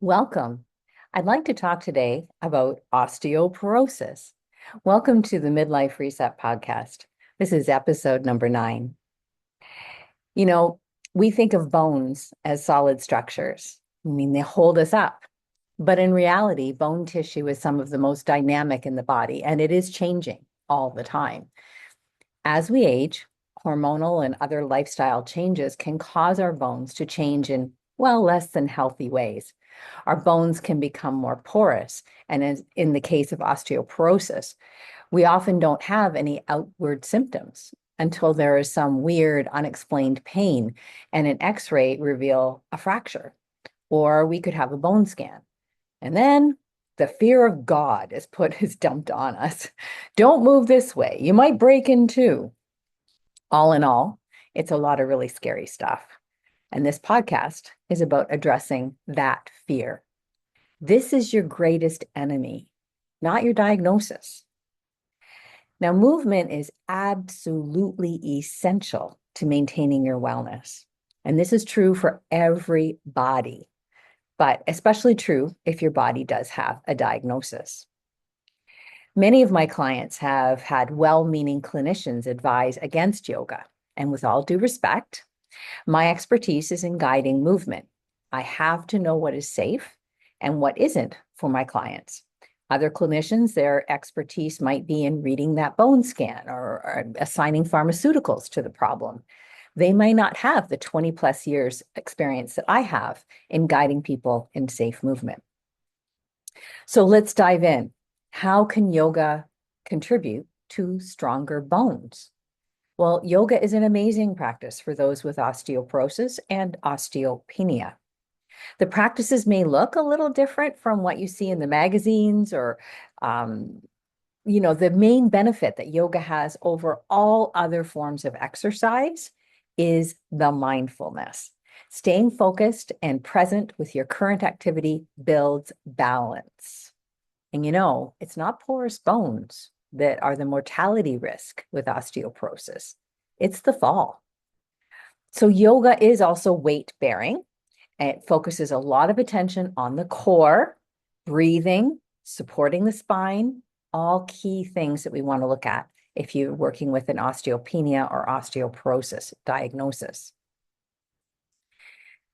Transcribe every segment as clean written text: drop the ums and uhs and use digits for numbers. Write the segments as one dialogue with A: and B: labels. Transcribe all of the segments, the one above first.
A: Welcome. I'd like to talk today about osteoporosis. Welcome to the Midlife Reset podcast. This is episode number 9. You know, we think of bones as solid structures. I mean, they hold us up. But in reality, bone tissue is some of the most dynamic in the body, and it is changing all the time. As we age, hormonal and other lifestyle changes can cause our bones to change in, well, less than healthy ways. Our bones can become more porous, and as in the case of osteoporosis, we often don't have any outward symptoms until there is some weird, unexplained pain, and an X-ray reveal a fracture, or we could have a bone scan. And then the fear of God is dumped on us. Don't move this way. You might break in two. All in all, it's a lot of really scary stuff. And this podcast is about addressing that fear. This is your greatest enemy, not your diagnosis. Now, movement is absolutely essential to maintaining your wellness. And this is true for every body, but especially true if your body does have a diagnosis. Many of my clients have had well-meaning clinicians advise against yoga. And with all due respect, my expertise is in guiding movement. I have to know what is safe and what isn't for my clients. Other clinicians, their expertise might be in reading that bone scan or assigning pharmaceuticals to the problem. They may not have the 20 plus years experience that I have in guiding people in safe movement. So let's dive in. How can yoga contribute to stronger bones? Well, yoga is an amazing practice for those with osteoporosis and osteopenia. The practices may look a little different from what you see in the magazines or, the main benefit that yoga has over all other forms of exercise is the mindfulness. Staying focused and present with your current activity builds balance. And it's not porous bones that are the mortality risk with osteoporosis. It's the fall. So yoga is also weight bearing. It focuses a lot of attention on the core, breathing, supporting the spine, all key things that we want to look at if you're working with an osteopenia or osteoporosis diagnosis.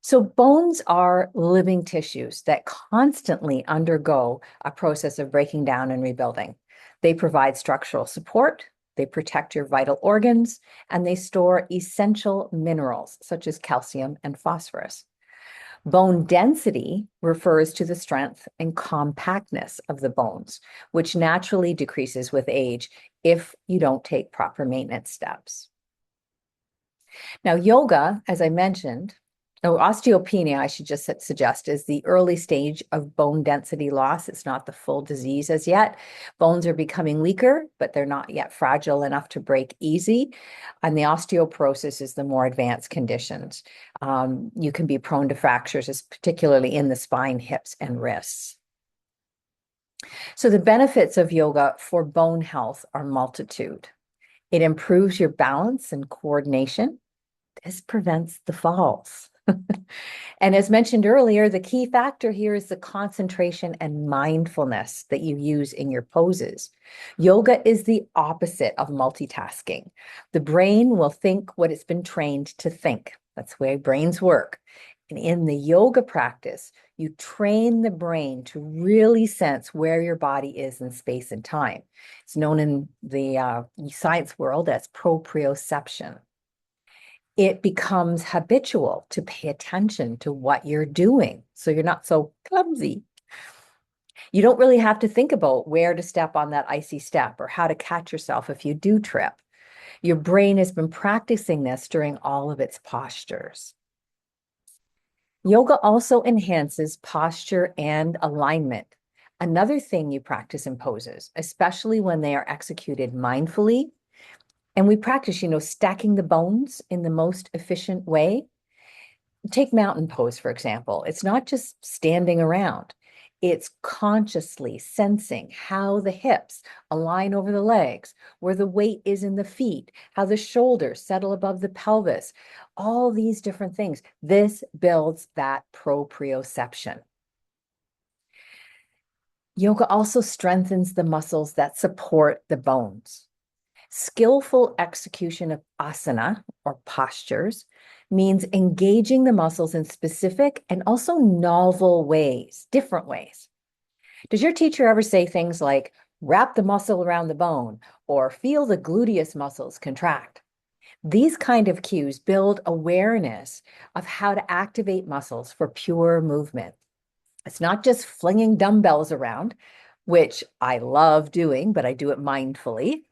A: So bones are living tissues that constantly undergo a process of breaking down and rebuilding. They provide structural support, they protect your vital organs, and they store essential minerals such as calcium and phosphorus. Bone density refers to the strength and compactness of the bones, which naturally decreases with age if you don't take proper maintenance steps. Now, yoga, as I mentioned, osteopenia, I should just suggest, is the early stage of bone density loss. It's not the full disease as yet. Bones are becoming weaker, but they're not yet fragile enough to break easy. And the osteoporosis is the more advanced conditions. You can be prone to fractures, particularly in the spine, hips, and wrists. So the benefits of yoga for bone health are multitude. It improves your balance and coordination. This prevents the falls. And as mentioned earlier, the key factor here is the concentration and mindfulness that you use in your poses. Yoga is the opposite of multitasking. The brain will think what it's been trained to think. That's the way brains work. And in the yoga practice, you train the brain to really sense where your body is in space and time. It's known in the science world as proprioception. It becomes habitual to pay attention to what you're doing, so you're not so clumsy. You don't really have to think about where to step on that icy step or how to catch yourself if you do trip. Your brain has been practicing this during all of its postures. Yoga also enhances posture and alignment. Another thing you practice in poses, especially when they are executed mindfully. And we practice, stacking the bones in the most efficient way. Take mountain pose, for example. It's not just standing around. It's consciously sensing how the hips align over the legs, where the weight is in the feet, how the shoulders settle above the pelvis, all these different things. This builds that proprioception. Yoga also strengthens the muscles that support the bones. Skillful execution of asana or postures means engaging the muscles in specific and also novel ways, different ways. Does your teacher ever say things like wrap the muscle around the bone or feel the gluteus muscles contract? These kind of cues build awareness of how to activate muscles for pure movement. It's not just flinging dumbbells around, which I love doing, but I do it mindfully.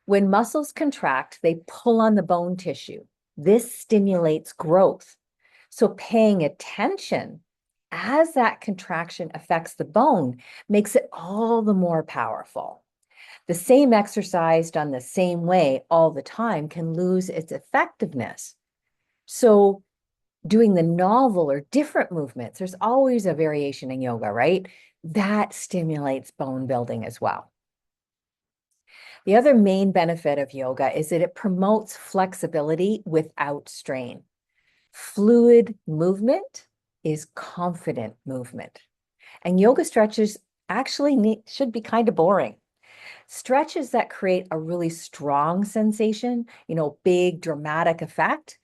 A: When muscles contract, they pull on the bone tissue. This stimulates growth. So paying attention as that contraction affects the bone makes it all the more powerful. The same exercise done the same way all the time can lose its effectiveness. So doing the novel or different movements, there's always a variation in yoga, right? That stimulates bone building as well. The other main benefit of yoga is that it promotes flexibility without strain. Fluid movement is confident movement. And yoga stretches actually should be kind of boring. Stretches that create a really strong sensation, big dramatic effect,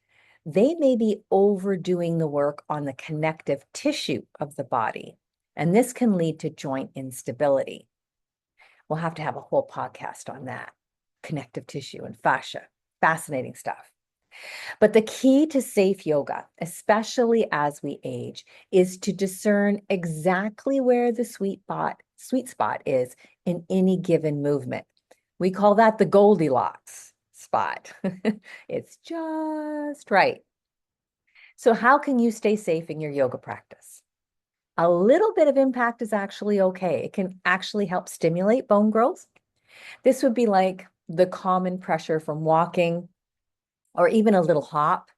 A: they may be overdoing the work on the connective tissue of the body. And this can lead to joint instability. We'll have to have a whole podcast on that. Connective tissue and fascia. Fascinating stuff. But the key to safe yoga, especially as we age, is to discern exactly where the sweet spot is in any given movement. We call that the Goldilocks spot. It's just right. So how can you stay safe in your yoga practice? A little bit of impact is actually okay. It can actually help stimulate bone growth. This would be like the common pressure from walking or even a little hop.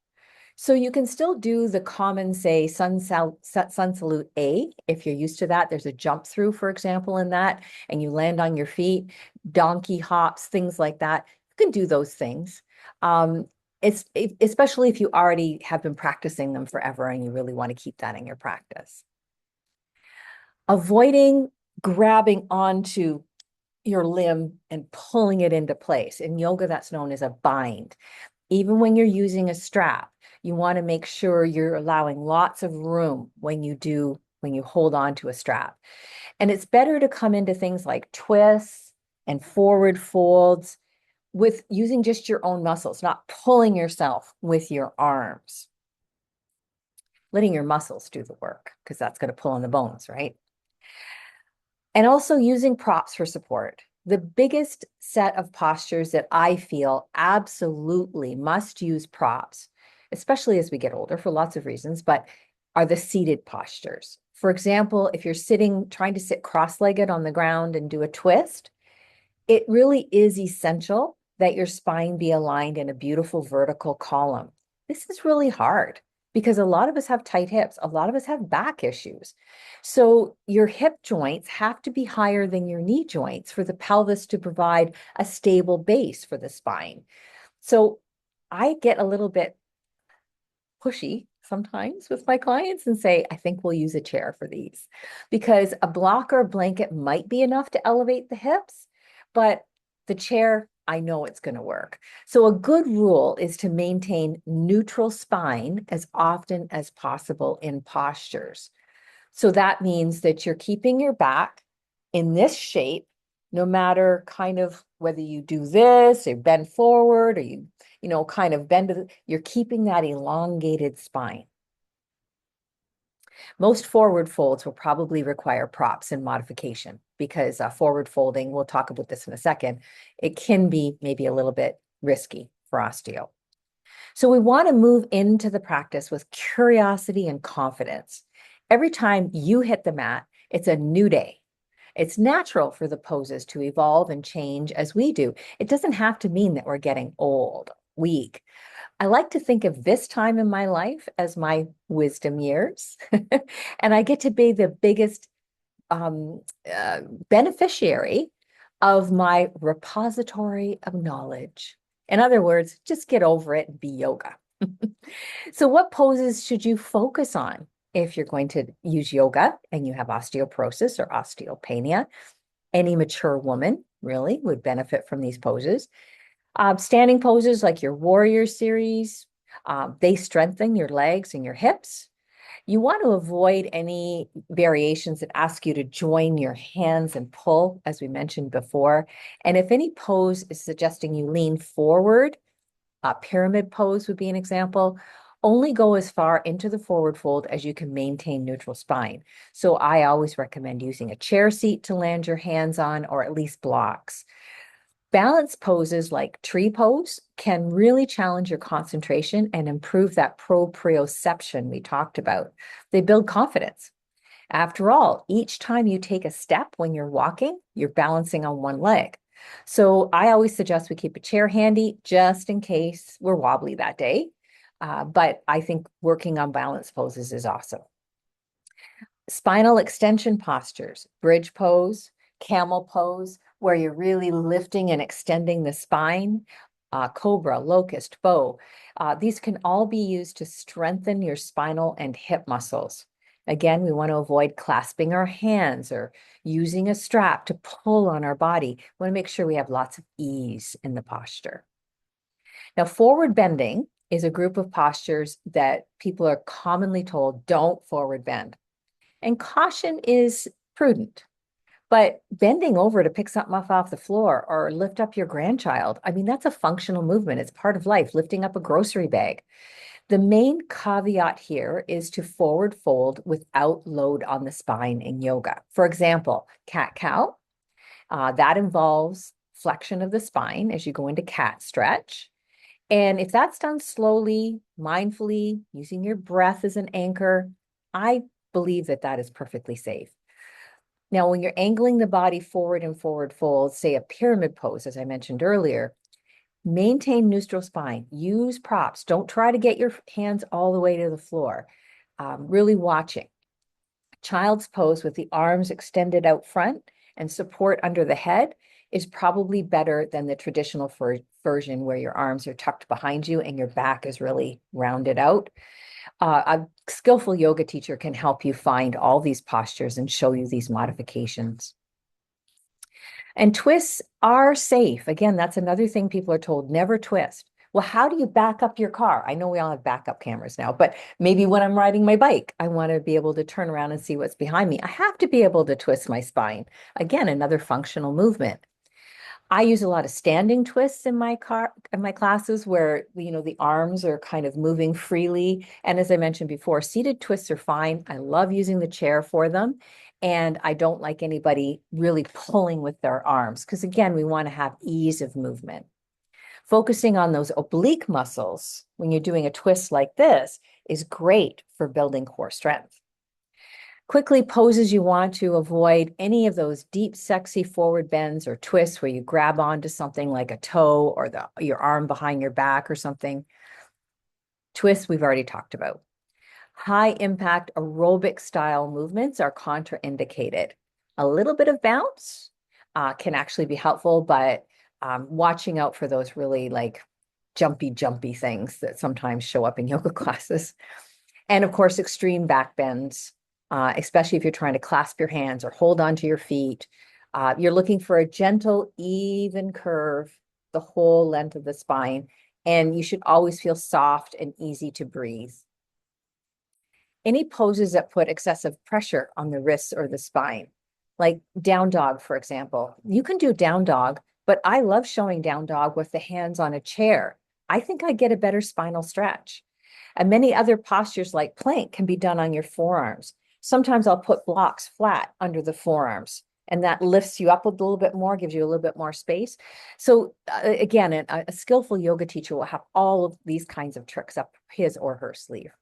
A: So you can still do the common, say, sun salute A, if you're used to that. There's a jump through, for example, in that, and you land on your feet, donkey hops, things like that. You can do those things. Especially if you already have been practicing them forever and you really want to keep that in your practice. Avoiding grabbing onto your limb and pulling it into place. In yoga, that's known as a bind. Even when you're using a strap, you want to make sure you're allowing lots of room when you hold on to a strap. And it's better to come into things like twists and forward folds with using just your own muscles, not pulling yourself with your arms. Letting your muscles do the work, because that's going to pull on the bones, right? And also using props for support. The biggest set of postures that I feel absolutely must use props, especially as we get older for lots of reasons, but are the seated postures. For example, if you're trying to sit cross-legged on the ground and do a twist, it really is essential that your spine be aligned in a beautiful vertical column. This is really hard because a lot of us have tight hips. A lot of us have back issues. So your hip joints have to be higher than your knee joints for the pelvis to provide a stable base for the spine. So I get a little bit pushy sometimes with my clients and say, I think we'll use a chair for these, because a block or a blanket might be enough to elevate the hips, but the chair, I know it's going to work. So a good rule is to maintain neutral spine as often as possible in postures. So that means that you're keeping your back in this shape, no matter kind of whether you do this or bend forward or you kind of bend, you're keeping that elongated spine. Most forward folds will probably require props and modification because forward folding, we'll talk about this in a second, it can be maybe a little bit risky for osteo. So we want to move into the practice with curiosity and confidence. Every time you hit the mat, it's a new day. It's natural for the poses to evolve and change as we do. It doesn't have to mean that we're getting old, weak. I like to think of this time in my life as my wisdom years, and I get to be the biggest beneficiary of my repository of knowledge. In other words, just get over it and be yoga. So what poses should you focus on if you're going to use yoga and you have osteoporosis or osteopenia. Any mature woman really would benefit from these poses. Standing poses like your warrior series, they strengthen your legs and your hips. You want to avoid any variations that ask you to join your hands and pull, as we mentioned before. And if any pose is suggesting you lean forward, a pyramid pose would be an example. Only go as far into the forward fold as you can maintain neutral spine. So I always recommend using a chair seat to land your hands on, or at least blocks. Balance poses like tree pose can really challenge your concentration and improve that proprioception we talked about. They build confidence. After all, each time you take a step when you're walking, you're balancing on one leg. So I always suggest we keep a chair handy just in case we're wobbly that day. But I think working on balance poses is awesome. Spinal extension postures, bridge pose, camel pose, where you're really lifting and extending the spine, cobra, locust, bow. These can all be used to strengthen your spinal and hip muscles. Again, we want to avoid clasping our hands or using a strap to pull on our body. We want to make sure we have lots of ease in the posture. Now, forward bending is a group of postures that people are commonly told don't forward bend. And caution is prudent. But bending over to pick something up off the floor or lift up your grandchild, I mean, that's a functional movement. It's part of life, lifting up a grocery bag. The main caveat here is to forward fold without load on the spine in yoga. For example, cat-cow, that involves flexion of the spine as you go into cat stretch. And if that's done slowly, mindfully, using your breath as an anchor, I believe that that is perfectly safe. Now, when you're angling the body forward and forward fold, say a pyramid pose, as I mentioned earlier, maintain neutral spine, use props. Don't try to get your hands all the way to the floor. Really watching. Child's pose with the arms extended out front and support under the head is probably better than the traditional version where your arms are tucked behind you and your back is really rounded out. A skillful yoga teacher can help you find all these postures and show you these modifications. And twists are safe. Again, that's another thing people are told, never twist. Well, how do you back up your car? I know we all have backup cameras now, but maybe when I'm riding my bike, I want to be able to turn around and see what's behind me. I have to be able to twist my spine. Again, another functional movement. I use a lot of standing twists in my classes where, the arms are kind of moving freely. And as I mentioned before, seated twists are fine. I love using the chair for them. And I don't like anybody really pulling with their arms because, again, we want to have ease of movement. Focusing on those oblique muscles when you're doing a twist like this is great for building core strength. Quickly, poses you want to avoid any of those deep, sexy forward bends or twists where you grab onto something like a toe or your arm behind your back or something. Twists we've already talked about. High impact aerobic style movements are contraindicated. A little bit of bounce can actually be helpful, but watching out for those really like jumpy things that sometimes show up in yoga classes. And of course, extreme back bends. Especially if you're trying to clasp your hands or hold onto your feet. You're looking for a gentle, even curve the whole length of the spine, and you should always feel soft and easy to breathe. Any poses that put excessive pressure on the wrists or the spine, like down dog, for example. You can do down dog, but I love showing down dog with the hands on a chair. I think I get a better spinal stretch. And many other postures like plank can be done on your forearms. Sometimes I'll put blocks flat under the forearms, and that lifts you up a little bit more, gives you a little bit more space. So again, a skillful yoga teacher will have all of these kinds of tricks up his or her sleeve.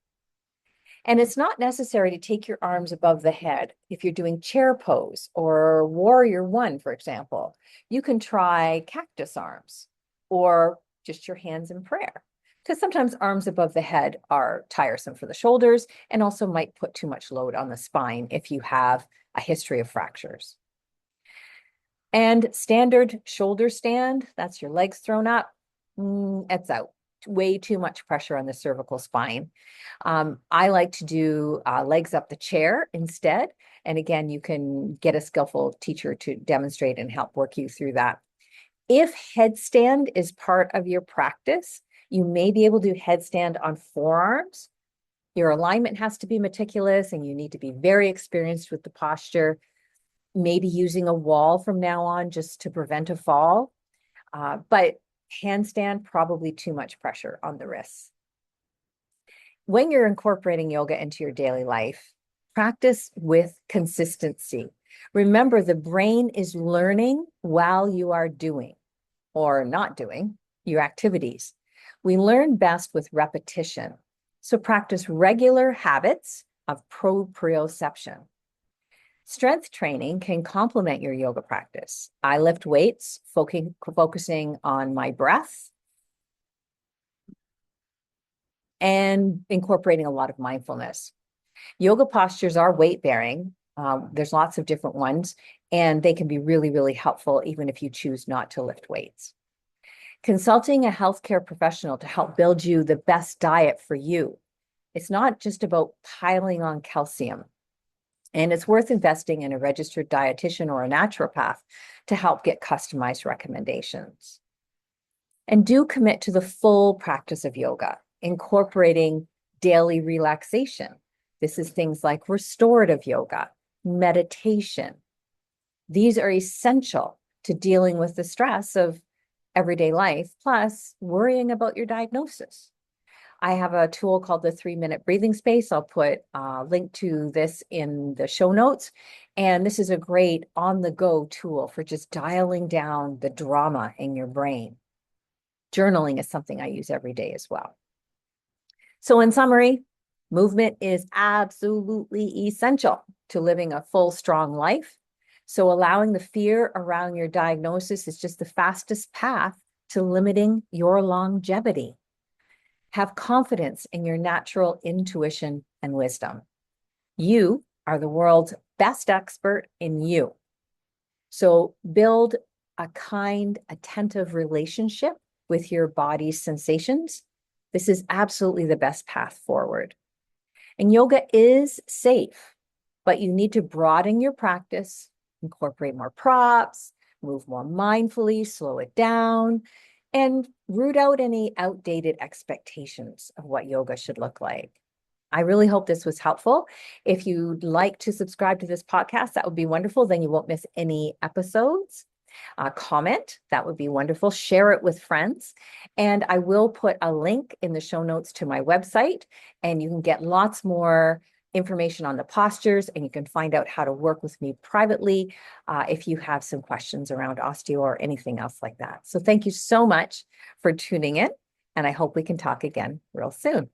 A: And it's not necessary to take your arms above the head. If you're doing chair pose or warrior one, for example, you can try cactus arms or just your hands in prayer. Because sometimes arms above the head are tiresome for the shoulders and also might put too much load on the spine if you have a history of fractures. And standard shoulder stand, that's your legs thrown up, it's out. way too much pressure on the cervical spine. I like to do legs up the chair instead. And again, you can get a skillful teacher to demonstrate and help work you through that. If headstand is part of your practice, you may be able to do headstand on forearms. Your alignment has to be meticulous and you need to be very experienced with the posture, maybe using a wall from now on just to prevent a fall. But handstand, probably too much pressure on the wrists. When you're incorporating yoga into your daily life, practice with consistency. Remember, the brain is learning while you are doing or not doing your activities. We learn best with repetition. So practice regular habits of proprioception. Strength training can complement your yoga practice. I lift weights, focusing on my breath and incorporating a lot of mindfulness. Yoga postures are weight bearing. There's lots of different ones, and they can be really, really helpful even if you choose not to lift weights. Consulting a healthcare professional to help build you the best diet for you. It's not just about piling on calcium. And it's worth investing in a registered dietitian or a naturopath to help get customized recommendations. And do commit to the full practice of yoga, incorporating daily relaxation. This is things like restorative yoga, meditation. These are essential to dealing with the stress of everyday life, plus worrying about your diagnosis. I have a tool called the 3-minute breathing space. I'll put a link to this in the show notes. And this is a great on-the-go tool for just dialing down the drama in your brain. Journaling is something I use every day as well. So in summary, movement is absolutely essential to living a full, strong life. So allowing the fear around your diagnosis is just the fastest path to limiting your longevity. Have confidence in your natural intuition and wisdom. You are the world's best expert in you. So build a kind, attentive relationship with your body's sensations. This is absolutely the best path forward. And yoga is safe, but you need to broaden your practice, incorporate more props, move more mindfully, slow it down, and root out any outdated expectations of what yoga should look like. I really hope this was helpful. If you'd like to subscribe to this podcast, that would be wonderful. Then you won't miss any episodes. Comment, that would be wonderful. Share it with friends. And I will put a link in the show notes to my website, and you can get lots more information on the postures, and you can find out how to work with me privately if you have some questions around osteo or anything else like that. So thank you so much for tuning in, and I hope we can talk again real soon.